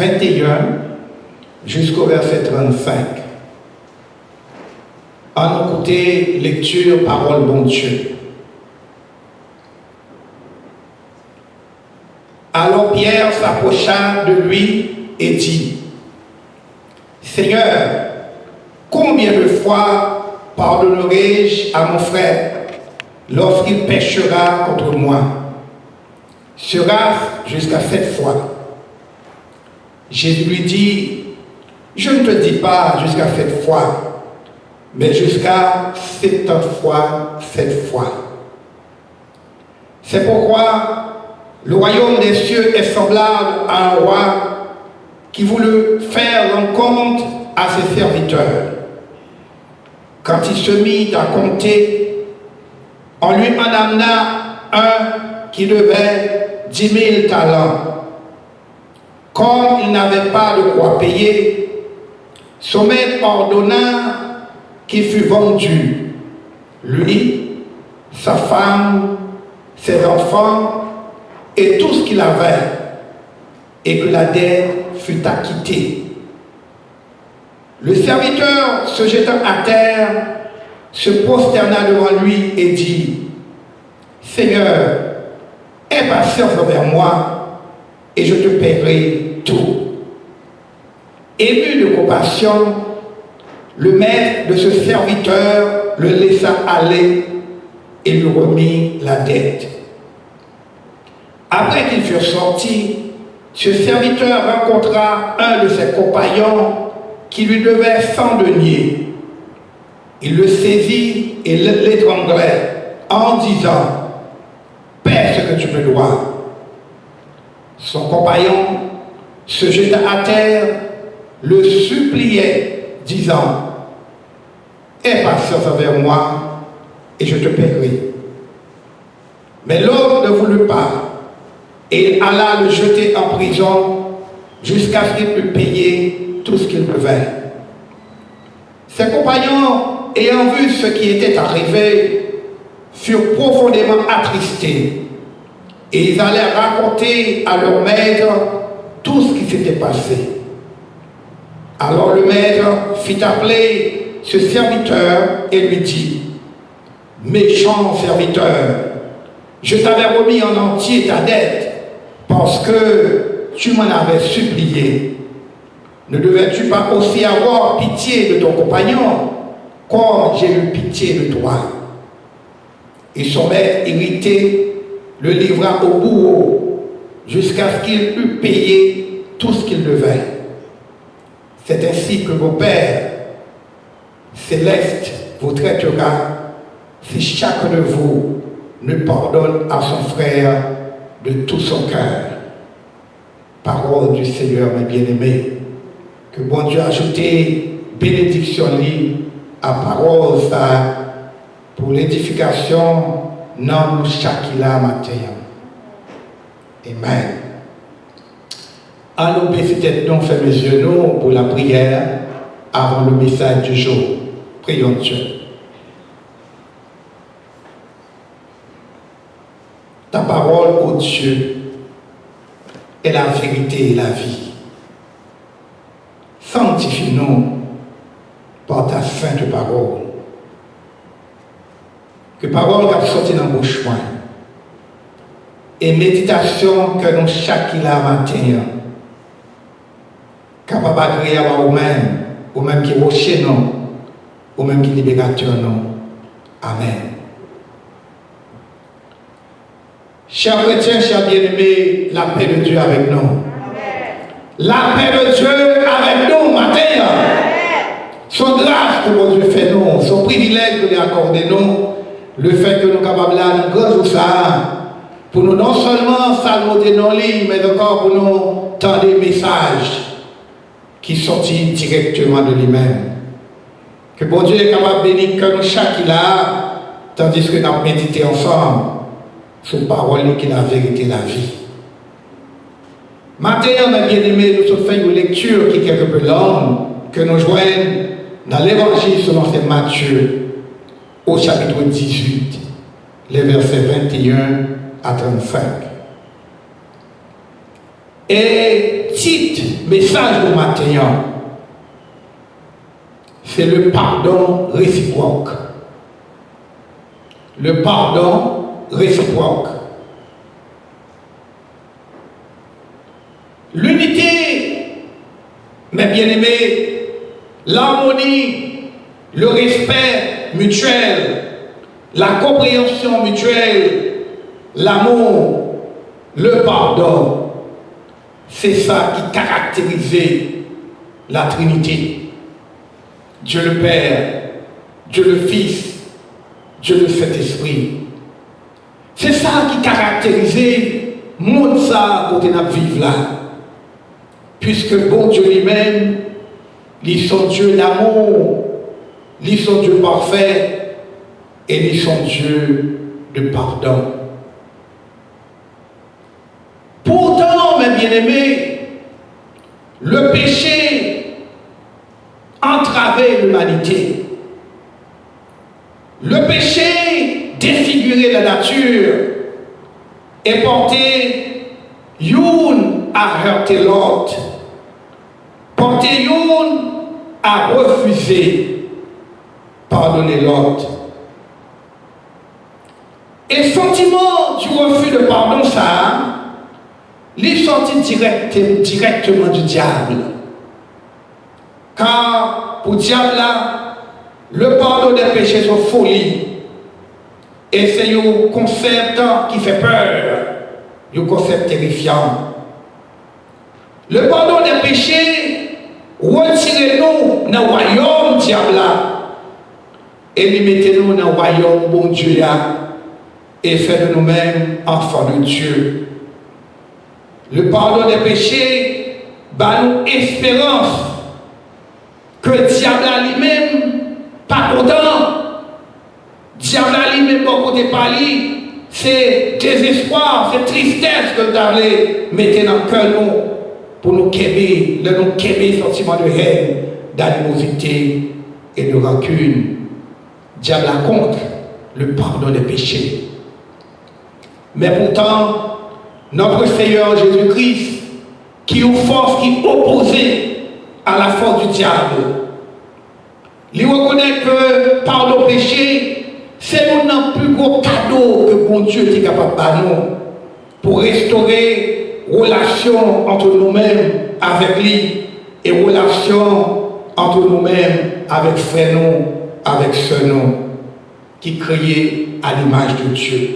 21 jusqu'au verset 35. En écouté, lecture, parole, bon Dieu. Alors Pierre s'approcha de lui et dit, Seigneur, combien de fois pardonnerai-je à mon frère lorsqu'il péchera contre moi? Sera-ce jusqu'à 7 fois? Jésus lui dit, je ne te dis pas jusqu'à 7 fois, mais jusqu'à 70 fois 7 fois. C'est pourquoi le royaume des cieux est semblable à un roi qui voulut faire rencontre à ses serviteurs. Quand il se mit à compter, on lui en amena un qui devait 10 000 talents. Comme il n'avait pas de quoi payer, son maître ordonna qu'il fût vendu, lui, sa femme, ses enfants et tout ce qu'il avait, et que la dette fût acquittée. Le serviteur, se jetant à terre, se prosterna devant lui et dit, Seigneur, aie patience envers moi, et je te paierai tout. Ému de compassion, le maître de ce serviteur le laissa aller et lui remit la dette. Après qu'ils furent sortis, ce serviteur rencontra un de ses compagnons qui lui devait 100 deniers. Il le saisit et l'étranglait en disant, paie ce que tu me dois. Son compagnon se jeta à terre, le suppliait, disant, aie patience envers moi et je te paierai. Mais l'homme ne voulut pas. Et il alla le jeter en prison jusqu'à ce qu'il pût payer tout ce qu'il devait. Ses compagnons, ayant vu ce qui était arrivé, furent profondément attristés. Et ils allèrent raconter à leur maître tout ce qui s'était passé. Alors le maître fit appeler ce serviteur et lui dit, « Méchant serviteur, je t'avais remis en entier ta dette, parce que tu m'en avais supplié. Ne devais-tu pas aussi avoir pitié de ton compagnon, comme j'ai eu pitié de toi? » Et son maître, irrité, le livra au bourreau, jusqu'à ce qu'il eût payé tout ce qu'il devait. C'est ainsi que vos pères célestes vous traitera si chacun de vous ne pardonne à son frère de tout son cœur. Parole du Seigneur, mes bien-aimés. Que bon Dieu ajoute bénédiction libre à parole ça pour l'édification non chacila matin. Amen. Allons baisser tête, nous fermer les yeux nous pour la prière avant le message du jour. Prions Dieu. Ta parole, ô Dieu, est la vérité et la vie. Sanctifie-nous par ta sainte parole. Que parole qui a sorti dans bouche point. Et méditation que nous chaque matin, capable d'agréer à nous-mêmes, ou même qui rocher nous, ou même qui libérateur nous. Amen. Chers chrétiens, chers bien-aimés, la paix de Dieu avec nous. Amen. La paix de Dieu avec nous matin. Son grâce que mon Dieu fait nous, son privilège que lui accorder nous, le fait que nous sommes capables de grâce au ça, pour nous non seulement saluer nos lignes, mais encore pour nous tendre des messages qui sortent directement de lui-même. Que bon Dieu est capable de bénir que nous chaque là, tandis que nous avons médité ensemble sur parole qui est la vérité, la vie. Maintenant, mes bien-aimés, nous avons fait une lecture qui est quelque peu longue, que nous joignons dans l'évangile selon Saint Matthieu, au chapitre 18, les versets 21 à 35. Et titre, message de matin, c'est le pardon réciproque. Le pardon réciproque. L'unité, mes bien-aimés, l'harmonie, le respect mutuel, la compréhension mutuelle, l'amour, le pardon, c'est ça qui caractérisait la Trinité. Dieu le Père, Dieu le Fils, Dieu le Saint-Esprit. C'est ça qui caractérisait le monde ça côté nous vivre là. Puisque bon Dieu lui-même, il est Dieu d'amour, il est Dieu parfait et il est Dieu de pardon. Pourtant, mes bien-aimés, le péché entravait l'humanité. Le péché défigurait la nature et portait une à heurter l'autre, portait une à refuser pardonner l'autre. Et sentiment du refus de pardon, ça, il est sorti directement du diable. Car pour le diable, là, le pardon des péchés sont folie. Et c'est un concept qui fait peur, un concept terrifiant. Le pardon des péchés, retirez-nous dans le royaume diable et mettez-nous dans le royaume bon Dieu et faites de nous-mêmes enfants de Dieu. Le pardon des péchés bat nous espérance que le diable lui-même pas content. Diable lui-même pas côté parler, c'est désespoir, c'est tristesse que d'aller mettre dans le cœur nous pour nous québer, sentiment de haine, d'animosité et de rancune. Diable a contre le pardon des péchés. Mais pourtant, notre Seigneur Jésus-Christ, qui est une force qui est opposée à la force du diable, il reconnaît que pardon péché, c'est le plus gros cadeau que bon Dieu est capable de nous pour restaurer relation entre nous-mêmes avec lui et relation entre nous-mêmes avec frères nous, avec sœurs nous, qui créent à l'image de Dieu.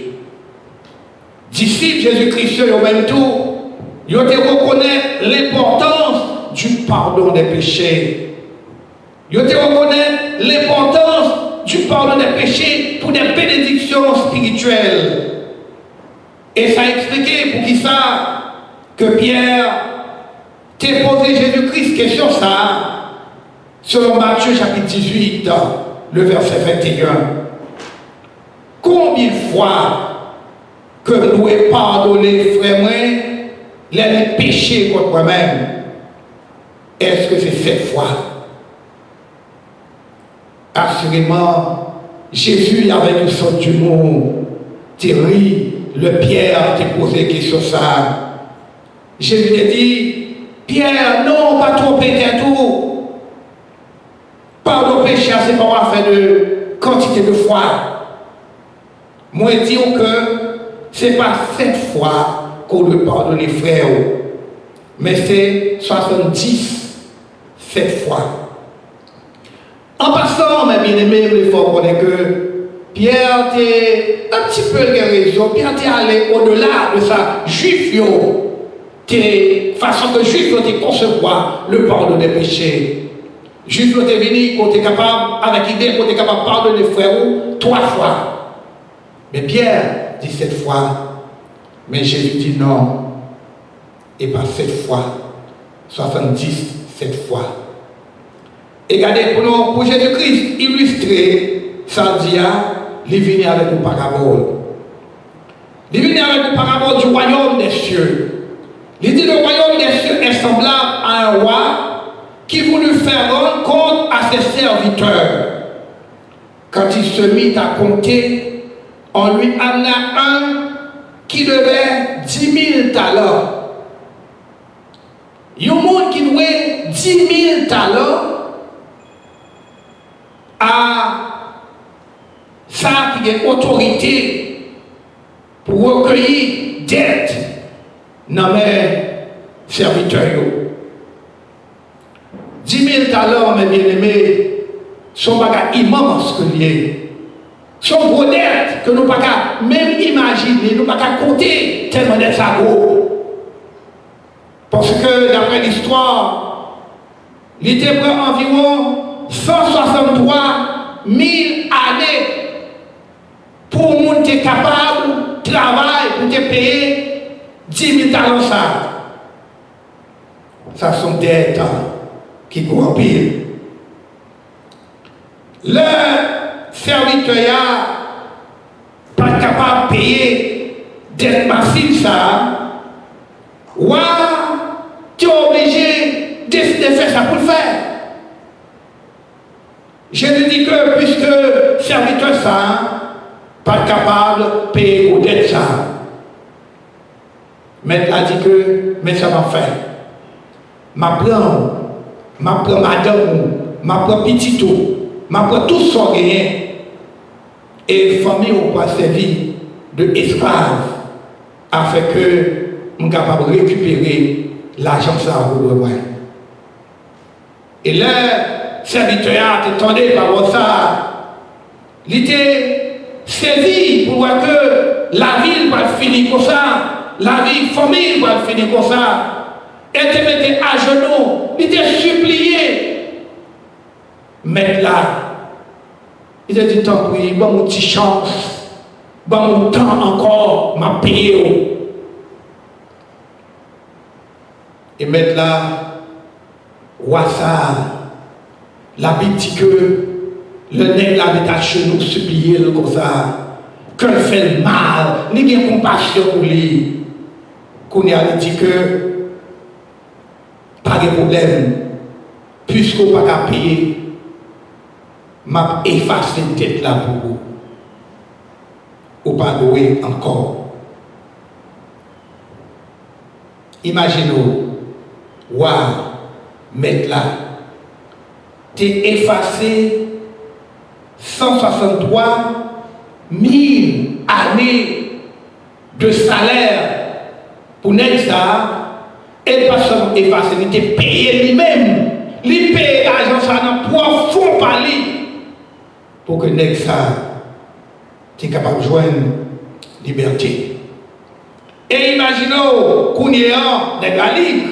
Disciples Jésus-Christ au même tour, ils ont reconnaître l'importance du pardon des péchés. Ils ont reconnaître l'importance du pardon des péchés pour des bénédictions spirituelles. Et ça a expliqué pour qui ça que Pierre t'a posé Jésus-Christ question ça, selon Matthieu chapitre 18, le verset 21. Combien de fois que nous avons pardonné, frère, les péchés contre moi-même? Est-ce que c'est cette fois? Assurément, Jésus, avec une sorte d'humour, Thierry, le Pierre, t'a posé question ça. Jésus t'a dit, Pierre, non, pas tromper tes tout. Pardon péché, c'est pas affaire de quantité de foi. Moi, je dis que ce n'est pas cette fois qu'on doit pardonner frère, mais c'est 70 cette fois. En passant, mes bien-aimés, il faut connaître que Pierre était un petit peu de raison. Pierre était allé au-delà de sa juif, façon que juif était concevoir le pardon des péchés. Juif était venu, qu'on était capable, avec l'idée qu'on était capable de pardonner frère 3 fois. Mais Pierre dit 7 fois. Mais Jésus dit non. Et pas 7 fois. 70 7 fois. Et regardez, pour Jésus-Christ illustrer, ça dit, il vient avec une parabole. Il vient avec une parabole du royaume des cieux. Il dit le royaume des cieux est semblable à un roi qui voulut faire rendre compte à ses serviteurs. Quand il se mit à compter, on lui amena un qui devait 10 000 talents. Il y a un monde qui doit 10 000 talents à ça qui est autorité pour recueillir dette dans mes serviteurs. 10 000 talents, mes bien-aimés, sont pas immenses que liés. Sont gros dettes que nous ne pouvons pas même imaginer, nous ne pouvons pas compter tellement d'être ça gros. Parce que d'après l'histoire, il était prend environ 163 000 années pour monter capable de travailler, pour te payer 10 000 talents ça. Ça sont des temps qui courent pile. Le serviteur pas capable de payer dette massive ça, ou tu es obligé de décider de faire ça pour le faire. Je te dis que puisque serviteur ça, pas capable de payer pour dette ça, mais a dit que, mais ça va faire. Ma prend madame, ma prend petit tout. Ma prend tout son rien et famille au pas servi de esclaves afin que nous capable de récupérer l'argent ça au loin. Et le serviteur attendait par ça, il était saisi pour voir que la ville va finir comme ça, la vie famille va finir comme ça. Et te mettait à genoux, il était supplié. Mais là, il a dit tant pis, bon mon petit chance, bon mon temps encore, m'a payé. Et maintenant, Wassa, la Bible dit que le nègre l'avait à genoux, supplié le comme ça, que le fait mal, il a compassion pour lui. Qu'on a dit que pas de problème, puisqu'on n'a pas payer, m'a effacé une tête là pour vous. Ou pas louer encore. Imaginez-vous, waouh, mettre là, t'es effacé 163 000 années de salaire pour n'être ça. Et pas seulement effacer, il était payé lui-même. Il paye l'argent, ça n'a pas fond par lui. Pour que nèg ça, tu es capable de joindre liberté. Et imaginez, qu'on y est un nèg la libre.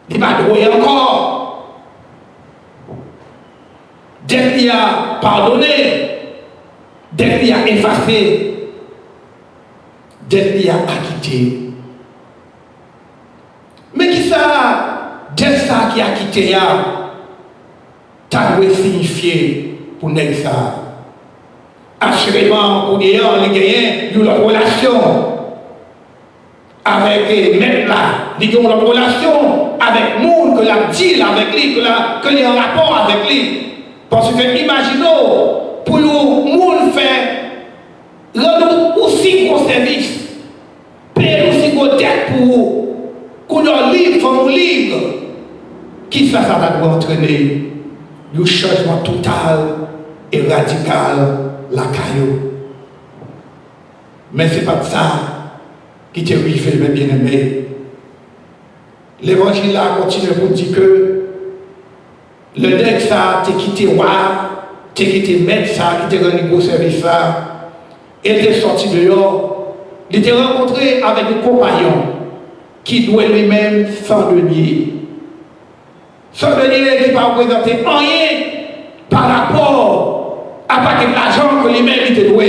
Il va douer encore. Dès qu'il a pardonné, dès qu'il a effacé, dès qu'il a acquitté. Mais qui ça, dès ça qui a quitté, ça doit signifier pour nous ça. Assurément, pour nous, on a gagné une relation avec même là, nous avons une relation avec le monde, que la deal avec lui, que il y a un rapport avec lui. Parce que imaginons, pour le monde faire, rendre aussi gros service, payer aussi gros dette pour qu'on a libre, faut libre. Qui ça doit entraîner un changement total et radical la caillou. Mais ce n'est pas ça qui t'est arrivé, mes bien-aimés. L'évangile là continue pour dire que le nègre ça t'es quitté roi, t'es quitté maître ça, qui t'est rendu gros service ça, et t'es sorti dehors, il t'est rencontré avec un compagnon qui doit lui-même 100 deniers. 100 deniers qui ne va représenter rien par rapport à paquet l'argent que lui-même il te doit.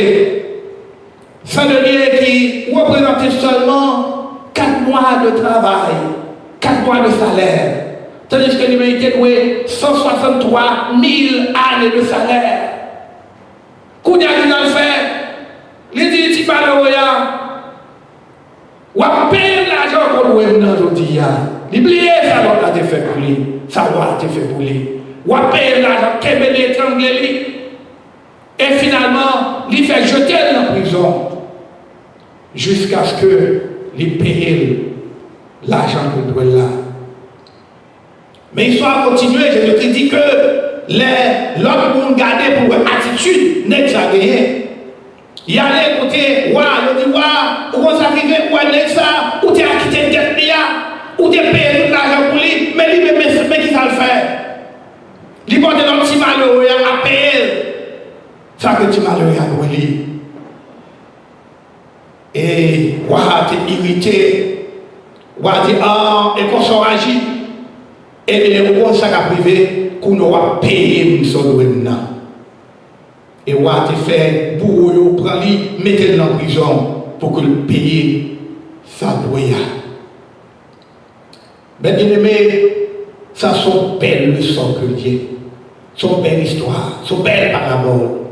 100 deniers qui représentait seulement 4 mois de travail, 4 mois de salaire. Tandis que lui-même il te doit 163 000 années de salaire. Qu'on y a dit dans le fait, il dit, tu parles au ya. Ou à payer l'argent qu'on doit dans aujourd'hui. N'oubliez ça, l'autre a été fait pour lui. Ça doit être fait pour lui. Ou à payer l'argent, qu'elle m'a étranglé. Et finalement, il fait jeter dans la prison. Jusqu'à ce qu'il paye l'argent qu'on doit là. Mais l'histoire a continué. Jésus-Christ dit que l'autre monde gardait pour attitude n'est pas gagné. Il y a les côtés, ouais, il dit, ouais, où on s'arrive, ouais, n'est ça, où tu as quitté le dette, où tu as payé tout l'argent pour lui, mais lui, mais qui ça le fait? Il porte un petit malheureux à payer. Ça que tu malheureux à lui. Et, ouais, tu es irrité. Ouais, tu dis, ah, et qu'on s'en agit. Et bien, on s'en a privé, qu'on aura payé son domaine. Et on a fait bourreau, prendre lui, mettez-le en prison pour que le paye sa doya. Mais bien aimé, ça sont belles leçons que Dieu, sont belles histoires, sont belles paraboles.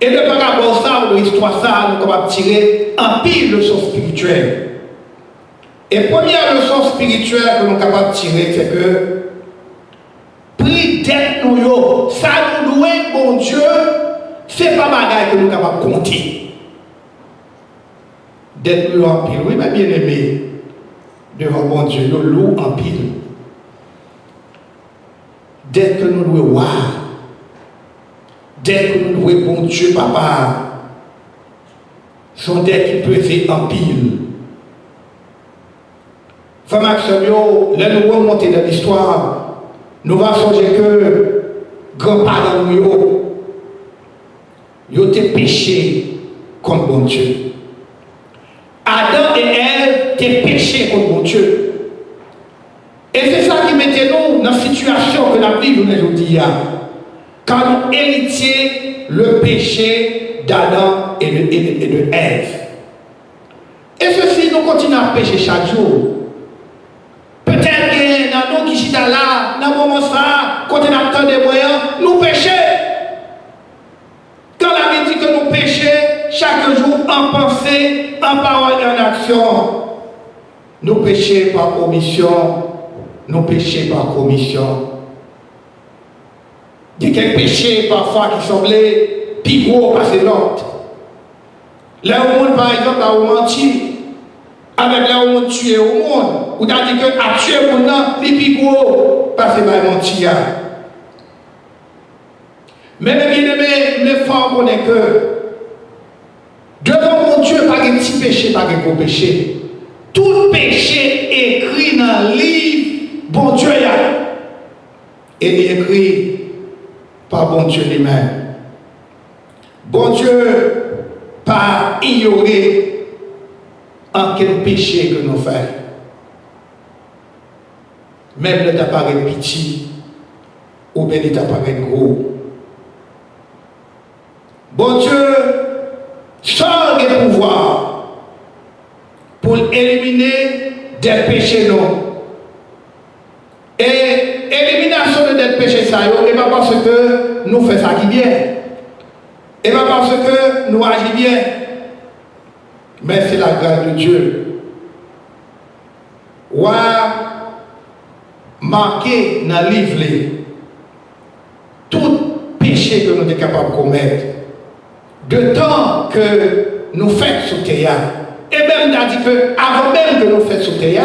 Et de parabole ça, de l'histoire ça, nous sommes capables de tirer un pile de leçons spirituelles. Et première leçon spirituelle que nous sommes capables de tirer, c'est que prix d'être nous, ça nous doit, bon Dieu, c'est pas bagaille que nous sommes capables de compter. D'être nous en pile, oui, mais bien aimé, devant bon Dieu, nous louons en pile. D'être que nous devons voir, d'être que nous devons, bon Dieu, papa, sont d'être qui peuvent en pile. Femme Axelio, là nous remontons dans l'histoire, nous allons songer que grands-parents nous, ils ont péché contre bon Dieu. Adam et Ève étaient péchés contre bon Dieu. Et c'est ça qui mettait nous dans la situation que nous vivons aujourd'hui. Quand nous héritions le péché d'Adam et de Ève. Et ceci, nous continuons à pécher chaque jour. Peut-être que dans nous qui sommes là, dans le moment ça, quand on a des moyens, nous péchons. Quand la Bible dit que nous péchons, chaque jour en pensée, en parole et en action, nous péchons par omission, nous péchons par commission. Il y a quelques péchés parfois qui semblaient plus gros que l'autre. Là où monde, par exemple, a menti, avec là où on tue au monde, ou t'as dit que à tuer mon nom, les plus gros, parce que c'est menti. Mais les bien-aimés, les femmes connaissent que devant mon Dieu, pas de petit péché, pas de gros péché. Tout péché écrit dans le livre, bon Dieu y a. Et il est écrit par bon Dieu lui-même. Bon Dieu, pas ignorer en quel péché que nous faisons. Même le t'apparaît petit, ou bien il t'apparaît gros. Bon Dieu, sans le pouvoir pour éliminer des péchés non. Et élimination de des péchés ça, et pas parce que nous faisons ça qui bien. Et pas parce que nous agissons bien. Mais c'est la grâce de Dieu. Ou marqué dans le livre tout péché que nous sommes capables de commettre. De temps que nous faisons sous terre. Et même il a dit que avant même que nous fassions sous terre,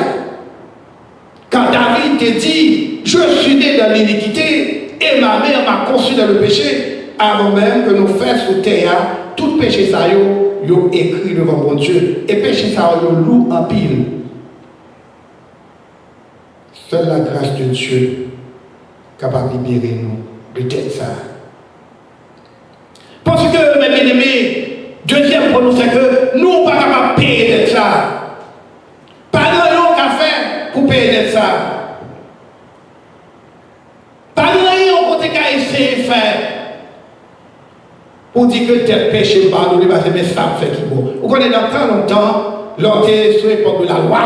quand David te dit, je suis né dans l'iniquité et ma mère m'a conçu dans le péché, avant même que nous fassions sous terre, tout péché ça yo écrit devant mon Dieu. Et péché ça yo loue en pile. Seule la grâce de Dieu capable de libérer nous de tête ça. Parce que, mes bien-aimés, deuxième pour nous, c'est que nous ne sommes pas capables de payer de ça. Pas de long qu'à faire pour payer de ça. Pas de rien qu'on a essayé de faire pour dire que tel péché ne pardonne pas, mais ça fait qui bon. Vous connaissez dans très longtemps, lors de l'époque de la loi,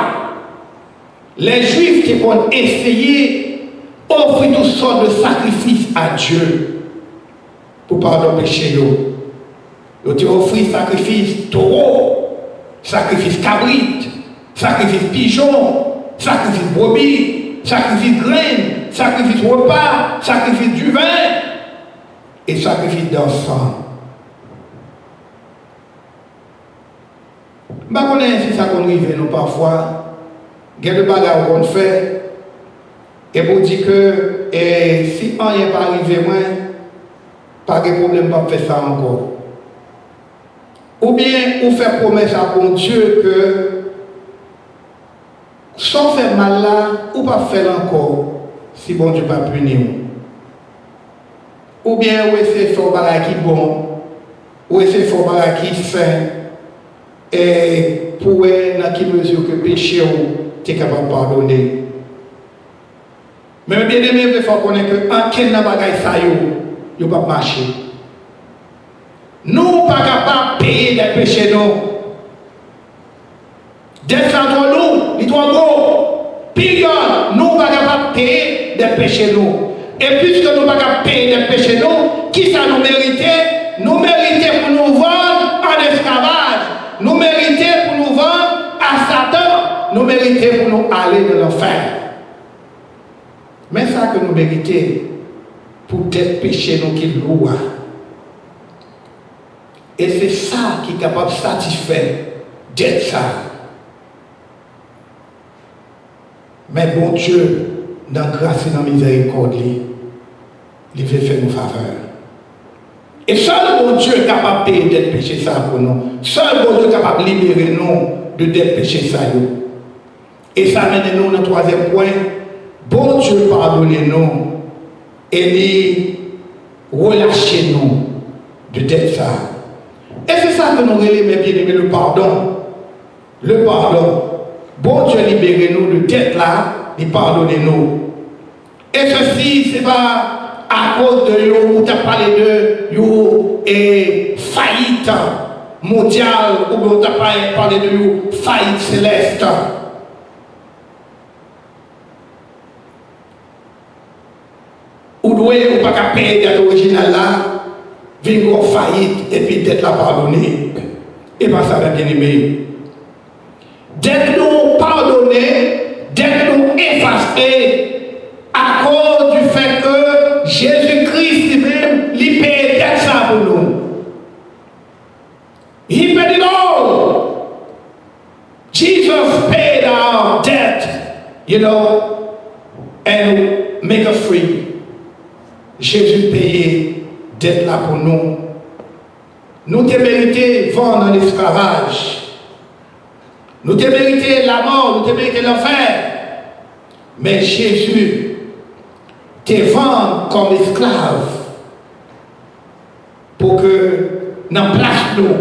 les Juifs qui ont essayé d'offrir toutes sortes de sacrifices à Dieu pour pardonner le péché. Ils ont offert sacrifice taureau, sacrifice cabrit, sacrifice pigeon, sacrifice brebis, sacrifice graine, sacrifice repas, sacrifice du vin et sacrifice d'enfant. Je ne sais pas si ça qu'on arrive nous parfois, il y a des bagages qu'on fait Et pour dire que si on n'est pas arrivé, moi, pas de problème, pas faire ça encore. Ou bien, on fait promesse à bon Dieu que sans faire mal là, ou pas faire encore, si bon Dieu pas punir. Ou bien, ou essayer de faire un qui bon, ou essayer de faire un qui sain, et pour dans quelle mesure que péché tu es capable de pardonner. Mais bien aimé, il faut connaître que en quel bagaille ça yo pas marcher. Nous pas capables de payer des péchés nous. Des gens nous, ils doivent go. Pire, nous pas capables de payer des péchés nous. Et puisque nous pas capables de payer des péchés nous, qui ça nous méritait? Nous méritait pour nous vendre en esclavage. Nous méritait pour nous vendre à Satan. Nous méritait pour nous aller dans l'enfer. Mais ça que nous méritons pour être péché nous qui lourd. Et c'est ça qui est capable de satisfaire d'être ça. Mais bon Dieu, dans grâce et dans miséricorde, il veut faire nos faveurs. Et seul bon Dieu est capable d'être péché ça pour nous. Seul bon Dieu est capable de libérer nous de d'être péché ça. Et ça mène nous dans le troisième point. Bon Dieu pardonnez-nous et relâchez-nous de d'être ça. Et c'est ça que nous relèvons, mes bien-aimés, le pardon. Le pardon. Bon Dieu libérez-nous de d'être là, et pardonnez-nous. Et ceci, ce n'est pas à cause de vous, où tu as parlé de vous et faillite mondiale, ou bien tu as parlé de vous faillite céleste. Ou doué ou pas qu'à payer d'être original là, venir en faillite et puis d'être là pardonné. Et pas ça, bien aimé. D'être nous pardonné, d'être nous effacé à cause du fait que Jésus-Christ lui-même, il paye d'être ça pour nous. He paid it all. Jesus paid our debt, you know, and make us free. Jésus payé d'être là pour nous. Nous t'ai mérité vendre dans l'esclavage. Nous t'ai mérité la mort, nous t'ai mérité l'enfer. Mais Jésus t'ai vendu comme esclave pour que nous place nous,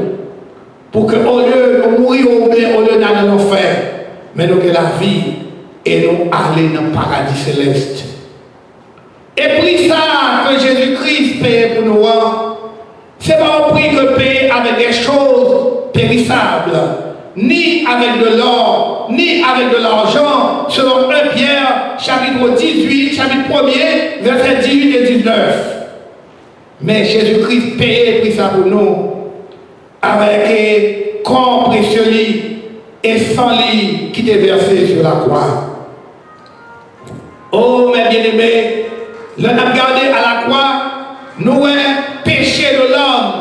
pour que au lieu de mourir au lieu d'aller dans l'enfer, mais nous que la vie et nous aller dans le paradis céleste. Et puis ça que Jésus-Christ paye pour nous, ce n'est pas un prix que paye avec des choses périssables, ni avec de l'or, ni avec de l'argent, selon 1 Pierre, chapitre 18, chapitre 1er, versets 18 et 19. Mais Jésus-Christ paye pour ça pour nous, avec corps précieux et sang qui était versé sur la croix. Oh mes bien-aimés, l'on a regardé à la croix, nous avons péché de l'homme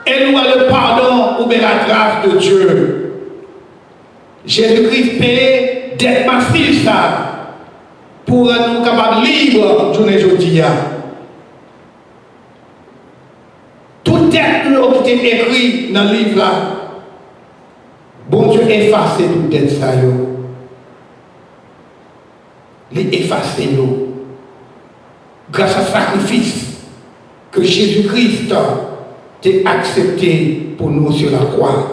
et nous avons le pardon ou bien la grâce de Dieu. Jésus-Christ paye d'être massif ça pour nous capables libres journée aujourd'hui. Tout texte qui est écrit dans le livre là, bon Dieu efface tout texte ça. Il efface nous. Grâce à sacrifice que Jésus-Christ a accepté pour nous sur la croix.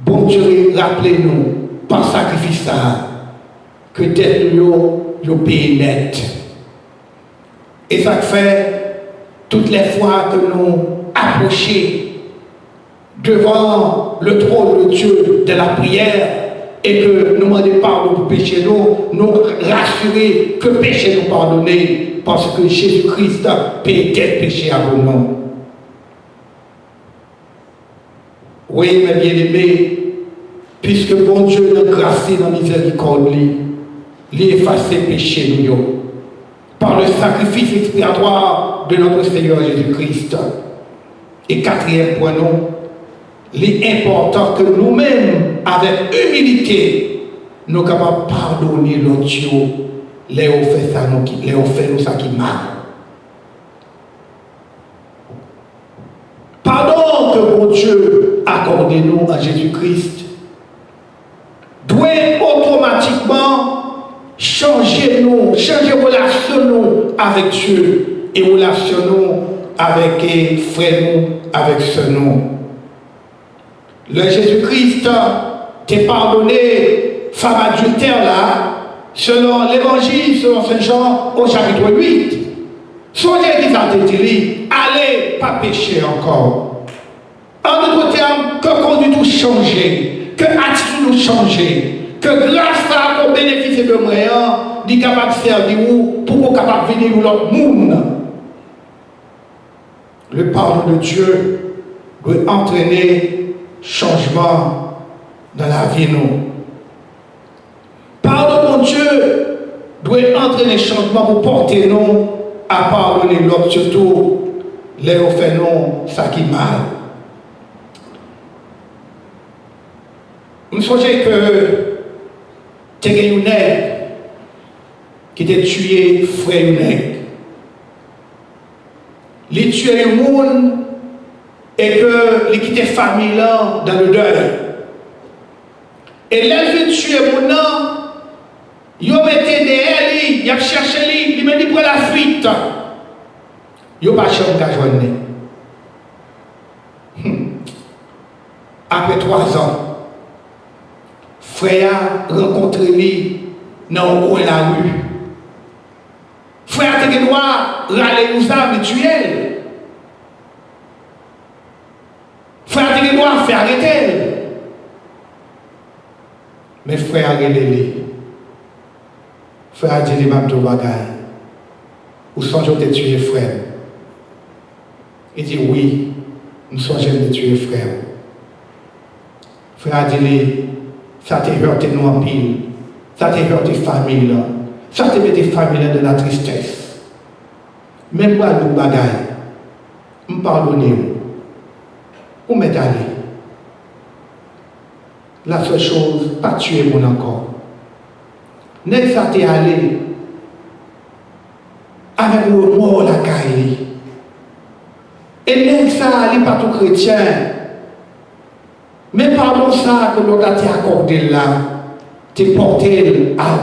Bon Dieu, rappelez-nous, par sacrifice ça, que d'être nous payé net. Et ça fait, toutes les fois que nous approchons devant le trône de Dieu de la prière, et que nous demandons pardon pour péché nous rassurer que péché nous pardonner parce que Jésus-Christ a payé quel péché à nous. Oui, mes bien-aimés, puisque bon Dieu nous grâce dans la miséricorde, il efface les péchés nous par le sacrifice expiatoire de notre Seigneur Jésus-Christ. Et quatrième point, il est important que nous-mêmes, avec humilité, nous sommes capables de pardonner l'autre, les fait ça, les fait nous ça qui mal. Pardon que mon Dieu accorde nous en Jésus-Christ doit automatiquement changer relation avec Dieu et relation avec frère nous, avec sœur nous. Le Jésus-Christ t'a pardonné femme adultère là, selon l'évangile, selon Saint Jean au chapitre 8. Songez qui ça te dit, allez, pas pécher encore. En d'autres termes, que conduit tout changer, que attitude nous changer, que grâce à qu'on bénéficie de moyens, nous sommes capables de servir pour qu'on capable de venir l'autre monde. Le pardon de Dieu doit entraîner changement dans la vie nous. Pardon de Dieu doit entraîner changement pour porter nous à pardonner l'autre, surtout les fait non ça qui mal. Je songe que tu as un nègre qui t'a tué frère nègre. Il tué le monde et que il quitté famille là dans le deuil. Et l'elle tué le monde, il a mis derrière lui, il a cherché lui, il m'a dit pour la fuite. Il n'a pas cherché à joindre. Après 3 ans, frère a rencontré lui dans le coin de la rue. Frère a été droit râler nous ça, mais tuer. Frère a été droit faire arrêter. Mais frère a relé. Frère a dit les mêmes bagailles. Ou songe de tuer frère. Il dit oui, nous songeons de tuer frère. Frère a dit ça t'a heurté nous en pile. Ça t'a heurté famille là. Ça t'a mis famille là de la tristesse. Même moi nous bagailles. Me pardonnez. Où m'est allé? La seule chose, pas tuer mon encore. N'est-ce ça t'est allé avec le mort la caille. Et n'est-ce ça n'est pas tout chrétien. Mais pardon ça que l'on a accordé là, t'es porté à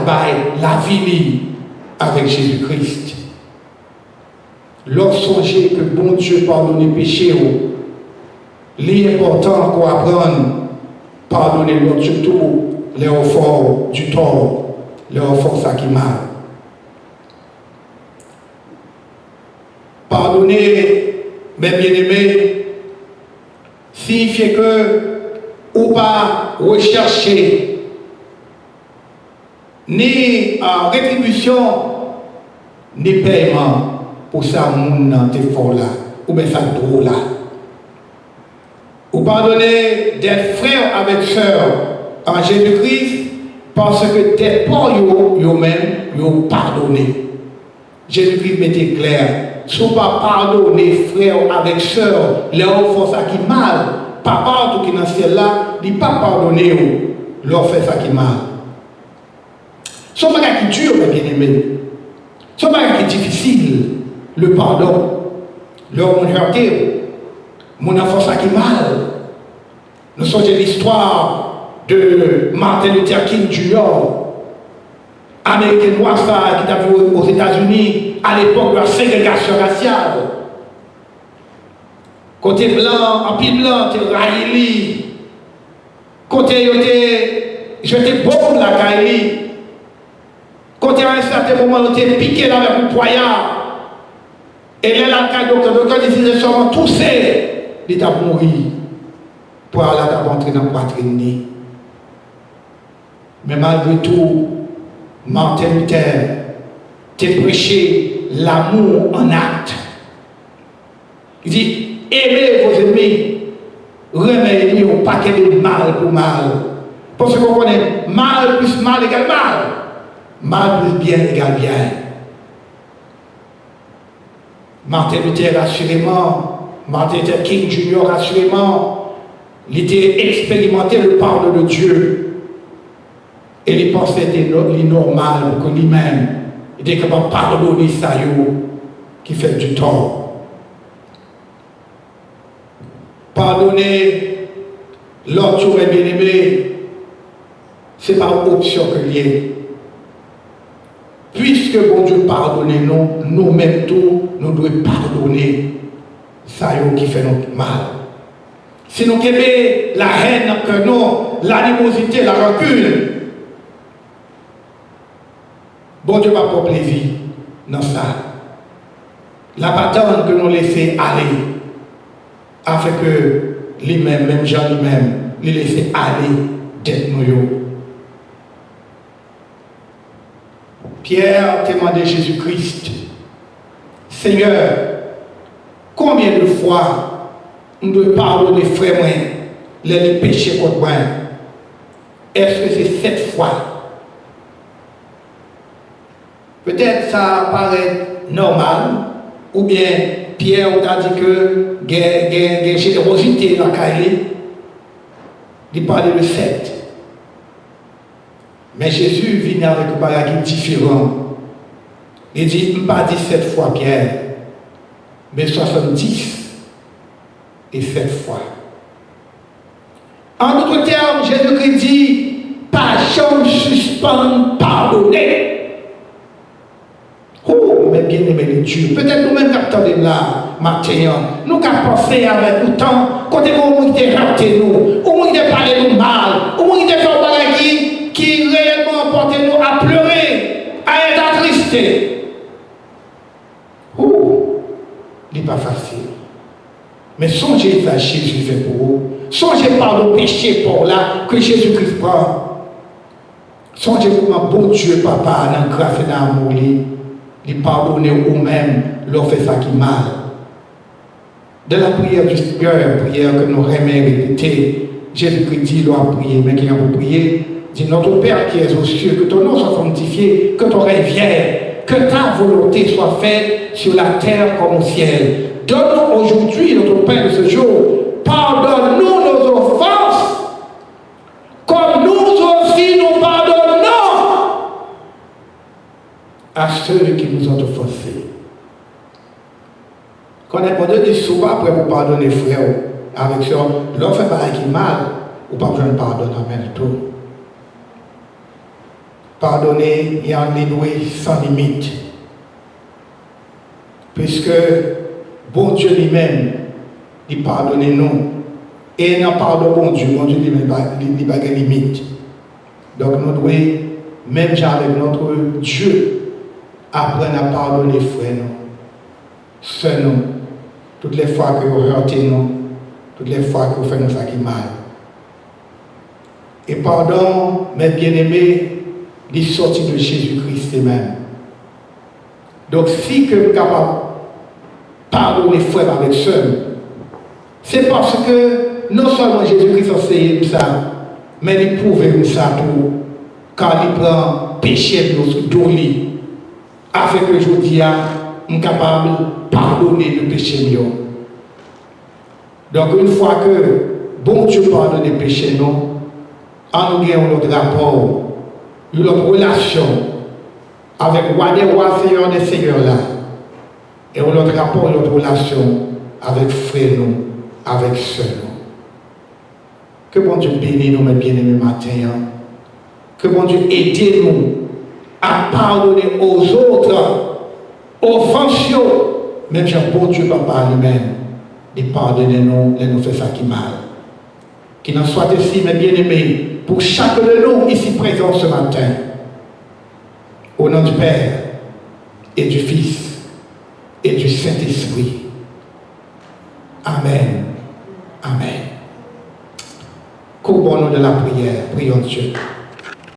la vie avec Jésus-Christ. Lorsque songez que bon Dieu pardonne les péchés, l'important qu'on apprenne, pardonner l'autre surtout les efforts du tort. Le force qui mal. Pardonner, mes bien-aimés, signifie que ou pas rechercher ni rétribution ni paiement pour ça mon effort là ou bien ça drôle là. Ou pardonner d'être frère avec sœur en Jésus-Christ. Parce que tes porcs, eux-mêmes, ils pardonné. Jésus-Christ m'était clair. Si on ne pas pardonner frère avec sœur, les enfants ça qui mal, papa tout qui dans ce ciel là, il ne pas pardonner leur fait ça qui mal. Ce n'est pas qui dur, mes bien-aimés. Ce n'est pas qui est difficile, le pardon. Leur mon heurté, mon enfant ça qui mal. Nous sommes de l'histoire de Martin Luther King Jr., américain noir qui était aux États-Unis à l'époque de la ségrégation raciale. Côté blanc, en pile blanc, tu raillé. Côté jeté bombe la caille. Côté à un certain moment, tu piqué là avec un poignard. Et là, le docteur décidait seulement tousser, il t'a mouru pour aller rentrer dans la poitrine. Mais malgré tout, Martin Luther t'a prêché l'amour en acte. Il dit, aimez vos ennemis, remettez au paquet de mal pour mal. Parce qu'on connaît mal plus mal égale mal. Mal plus bien égale bien. Martin Luther, assurément, Martin Luther King Jr., assurément, il était expérimenté le pardon de Dieu. Et il pensait que c'était normal pour que lui-même était capable de pardonner ça qui fait du tort. Pardonner l'autre bien-aimé, ce n'est pas une option que lié. Puisque bon Dieu pardonne nous, nous-mêmes tout, nous devons pardonner ça qui fait notre mal. Si nous aimons la haine que nous, l'animosité, la rancune, bon Dieu va pas plaisir dans ça. La bataille que nous laissons aller, afin que lui-même, même Jean lui-même, les laisser aller d'être nous. Pierre demandait Jésus-Christ, Seigneur, combien de fois nous devons pardonner frères les péchés contre moi? Est-ce que c'est 7 fois? Peut-être ça paraît normal, ou bien Pierre a dit que il y a générosité dans la Kaili, il parlait de 7. Mais Jésus vient avec un bagage différent. Il dit, il ne pas dit 7 fois Pierre, mais 70 et 7 fois. En d'autres termes, Jésus-Christ dit, pas jamais suspendre, pardonner. Oh, mais bien aimé les Dieu, peut-être nous-mêmes qui attendons là, matin, nous avons pensé avec nous temps, quand on a raté nous, on a parlé nous mal, on a fait un bagage qui réellement porte nous à pleurer, à être attristé. Oh, ce n'est pas facile. Mais songez à Jésus fait pour vous. Songez par le péché pour là que Jésus-Christ prend. Songez comment bon Dieu, papa, dans la grâce et dans l'amour, il pardonne vous-même, leur fait ça qui mal. Dans la prière du Seigneur, prière que nous aimons répéter, Jésus-Christ dit, il a prié, mais qui a pour prier, dit, notre Père qui es aux cieux, que ton nom soit sanctifié, que ton règne vienne, que ta volonté soit faite sur la terre comme au ciel. Donne-nous aujourd'hui notre pain de ce jour. Pardonne-nous nos offenses, comme nous aussi nous pardonnons à ceux qui nous ont offensés. Quand on est pardonné, souvent après vous pardonner, frère, avec ça, l'on fait pareil qui mal, ou pas besoin de pardonner en même temps. Pardonner et en dénouer sans limite. Puisque bon Dieu lui-même, il pardonne nous. Et non pardon bon Dieu lui-même, il n'a pas de limite. Donc nous devons, même avec notre Dieu, apprendre à pardonner frères nous, sœurs nous, toutes les fois que vous heurtez nous, toutes les fois que vous faites nous ça qui mal. Et pardon, mes bien-aimés, il est sorti de Jésus-Christ lui-même. Donc si que vous êtes capable de pardonner frères avec sœurs, c'est parce que non seulement Jésus-Christ a enseigné ça, mais il prouve ça tout, car il prend péché de nos douleurs, afin que je dis, je suis capable de pardonner le péché. Donc une fois que bon Dieu pardonne les péchés, nous, en nous gagnons notre rapport, notre relation avec le roi des rois, Seigneur des seigneurs là, et notre rapport, notre relation avec frères nous, avec sœurs nous. Que bon Dieu bénisse nous, mes bien-aimés matin. Que bon Dieu aide nous à pardonner aux autres, offenses, même si bon Dieu papa lui-même, et pardonner nous, et nous fait ça qui mal. Qu'il en soit ainsi, mes bien-aimés, pour chacun de nous ici présents ce matin. Au nom du Père et du Fils et du Saint-Esprit. Amen. Amen. Couvrons-nous de la prière. Prions Dieu.